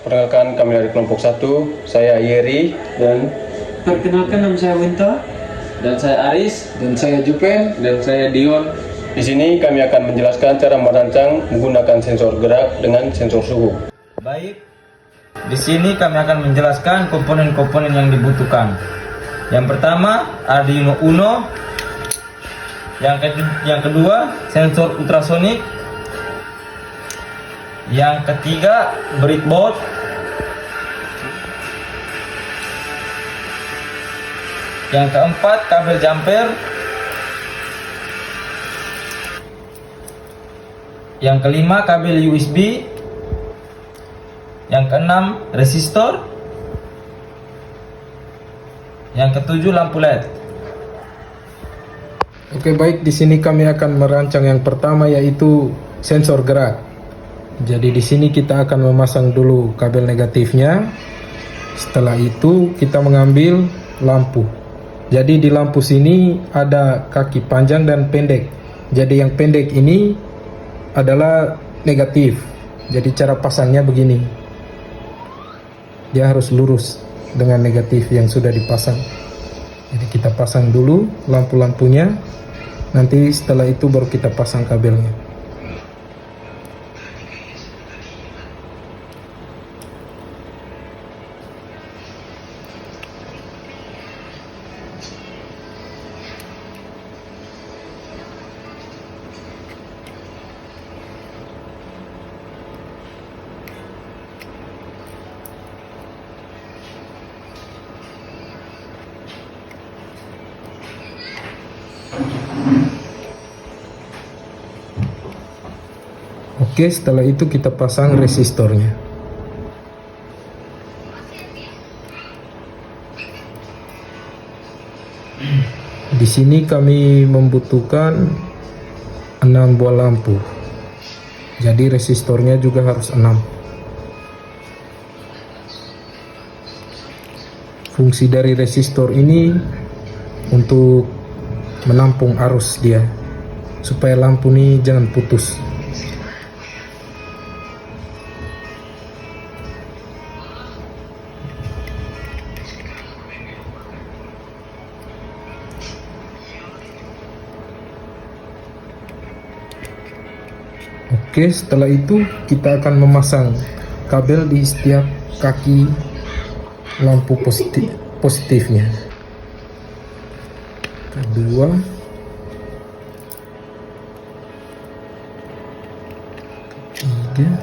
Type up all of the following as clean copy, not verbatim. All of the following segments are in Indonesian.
Perkenalkan, kami dari kelompok 1. Saya Yeri dan Perkenalkan, nama saya Winta. Dan saya Aris. Dan saya Jupen. Dan saya Dion. di sini kami akan menjelaskan cara merancang menggunakan sensor gerak dengan sensor suhu. Baik, di sini kami akan menjelaskan komponen-komponen yang dibutuhkan. Yang pertama, Arduino Uno. Yang kedua, sensor ultrasonik. Yang ketiga, breadboard. Yang keempat, kabel jumper. Yang kelima, kabel USB. Yang keenam, resistor. Yang ketujuh, lampu LED. Oke, baik, di sini kami akan merancang yang pertama, yaitu sensor gerak. Jadi di sini kita akan memasang dulu kabel negatifnya. Setelah itu kita mengambil lampu. Jadi di lampu sini ada kaki panjang dan pendek. Jadi yang pendek ini adalah negatif. Jadi cara pasangnya begini. Dia harus lurus dengan negatif yang sudah dipasang. Jadi kita pasang dulu lampu-lampunya. Nanti setelah itu baru kita pasang kabelnya. Oke, setelah itu kita pasang resistornya. Di sini kami membutuhkan 6 buah lampu. Jadi resistornya juga harus 6. Fungsi dari resistor ini untuk menampung arus dia, supaya lampu ini jangan putus. Oke, setelah itu kita akan memasang kabel di setiap kaki lampu positifnya. Kedua, ketiga,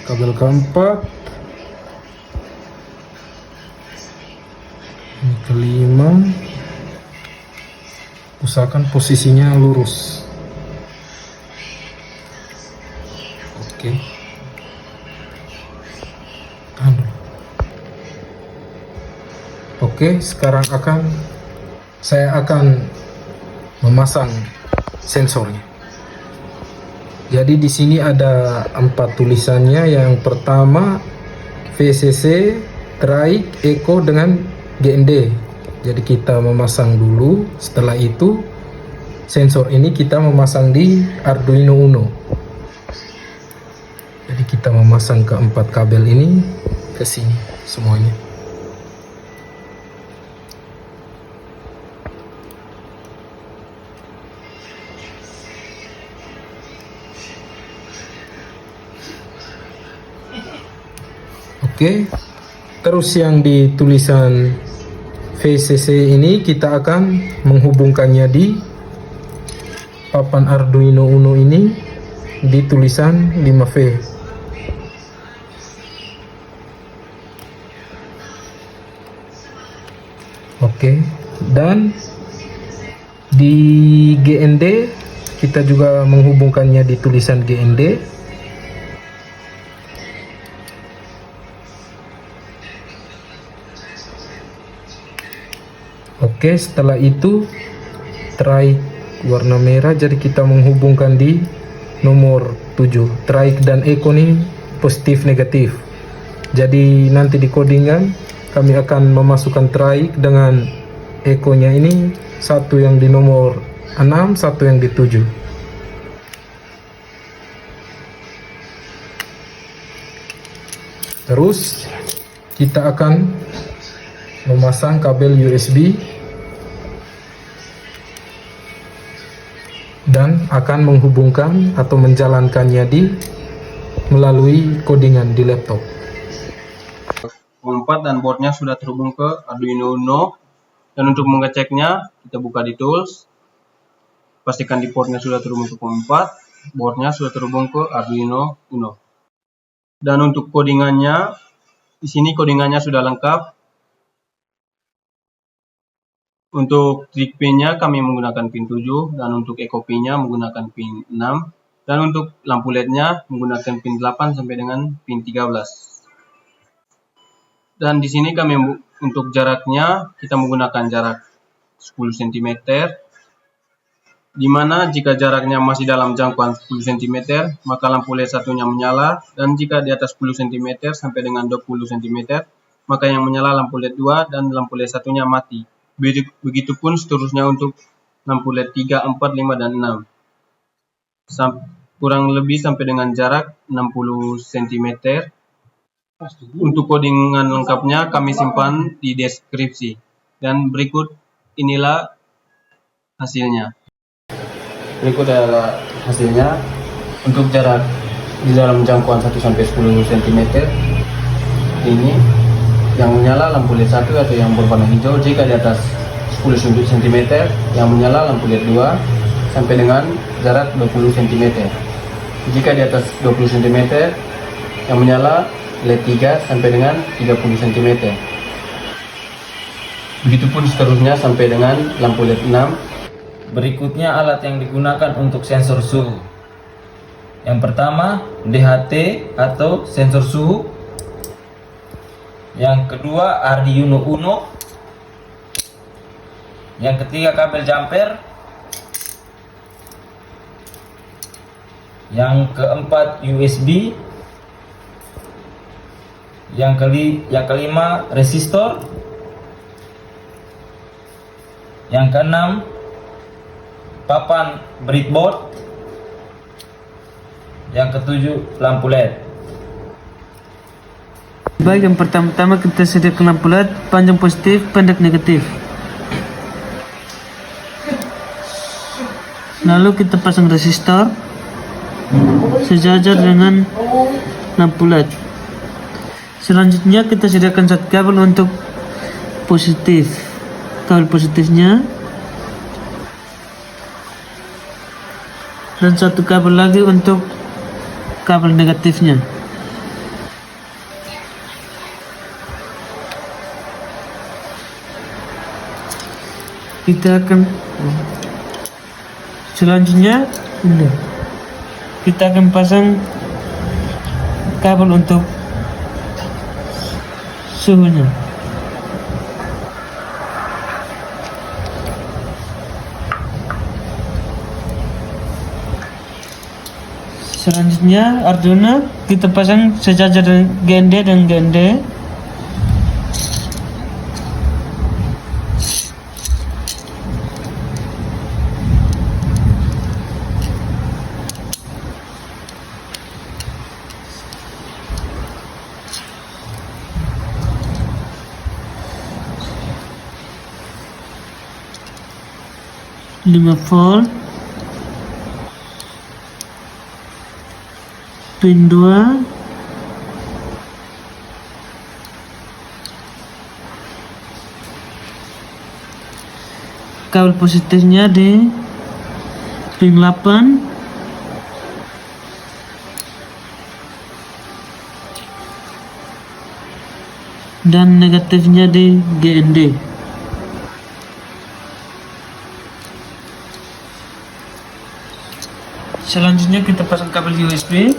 kabel keempat, ini kelima. Usahakan posisinya lurus. Oke. Oke, sekarang saya akan memasang sensornya. Jadi di sini ada 4 tulisannya. Yang pertama VCC, Traik, Eco dengan GND. Jadi kita memasang dulu. Setelah itu sensor ini kita memasang di Arduino Uno. Jadi kita memasang keempat kabel ini ke sini semuanya. Oke, terus yang di tulisan VCC ini kita akan menghubungkannya di papan Arduino Uno ini di tulisan 5V. Oke, dan di GND kita juga menghubungkannya di tulisan GND. Oke, setelah itu Traik warna merah, jadi kita menghubungkan di nomor 7. Traik dan Eco nih positif negatif. Jadi nanti di codingan kami akan memasukkan Traik dengan Eco-nya ini, satu yang di nomor 6, satu yang di 7. Terus kita akan memasang kabel USB dan akan menghubungkan atau menjalankannya melalui codingan di laptop. COM4 dan boardnya sudah terhubung ke Arduino Uno, dan untuk mengeceknya kita buka di tools, pastikan di portnya sudah terhubung ke COM4, boardnya sudah terhubung ke Arduino Uno. Dan untuk codingannya, di sini codingannya sudah lengkap. Untuk trik pin-nya kami menggunakan pin 7, dan untuk eco pin-nya menggunakan pin 6, dan untuk lampu LED-nya menggunakan pin 8 sampai dengan pin 13. Dan di sini kami untuk jaraknya kita menggunakan jarak 10 cm, di mana jika jaraknya masih dalam jangkauan 10 cm maka lampu LED satunya menyala, dan jika di atas 10 cm sampai dengan 20 cm maka yang menyala lampu LED 2 dan lampu LED satunya mati. Begitupun seterusnya untuk lampu LED 3, 4, 5, dan 6 kurang lebih sampai dengan jarak 60 cm. Untuk codingan lengkapnya kami simpan di deskripsi, dan berikut inilah hasilnya. Berikut adalah hasilnya. Untuk jarak di dalam jangkauan 1 sampai 10 cm ini yang menyala lampu LED 1 atau yang berwarna hijau. Jika di atas 10 cm yang menyala lampu LED 2 sampai dengan jarak 20 cm. Jika di atas 20 cm yang menyala LED 3 sampai dengan 30 cm. Begitupun seterusnya sampai dengan lampu LED 6. Berikutnya alat yang digunakan untuk sensor suhu. Yang pertama DHT atau sensor suhu. Yang kedua Arduino Uno. Yang ketiga kabel jumper. Yang keempat USB. Yang kelima resistor. Yang keenam papan breadboard. Yang ketujuh lampu LED. Baik, yang pertama-tama kita sediakan lampu LED panjang positif, pendek negatif. Lalu kita pasang resistor sejajar dengan lampu LED. Selanjutnya kita sediakan satu kabel untuk positif, kabel positifnya, dan satu kabel lagi untuk kabel negatifnya. Selanjutnya kita akan pasang kabel untuk suhunya. Selanjutnya Arduino kita pasang sejajar dengan GND dan GND. Lima volt, pin 2, kabel positifnya di pin 8, dan negatifnya di GND. Selanjutnya kita pasang kabel USB.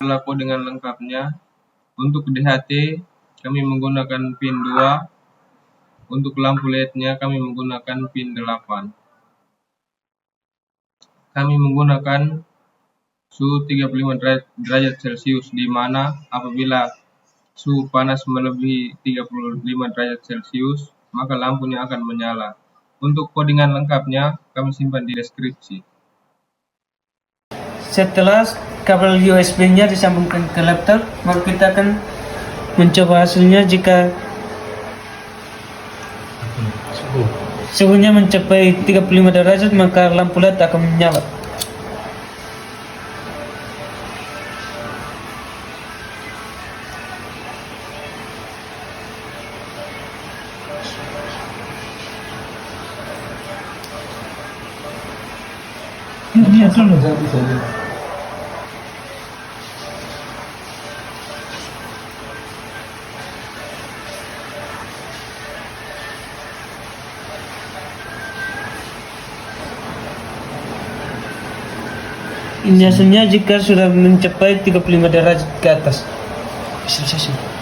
Berlaku dengan lengkapnya. Untuk DHT kami menggunakan pin 2. Untuk lampu LED-nya kami menggunakan pin 8. Kami menggunakan suhu 35 derajat Celcius, di mana apabila suhu panas melebihi 35 derajat Celcius maka lampunya akan menyala. Untuk codingan lengkapnya kami simpan di deskripsi. setelah kabel USB-nya disambungkan ke laptop, maka kita akan mencoba hasilnya. Jika suhunya mencapai 35 derajat, maka lampu LED akan menyala. Lihat dulu. Ini hasilnya jika sudah mencapai 35 derajat ke atas. Bisa.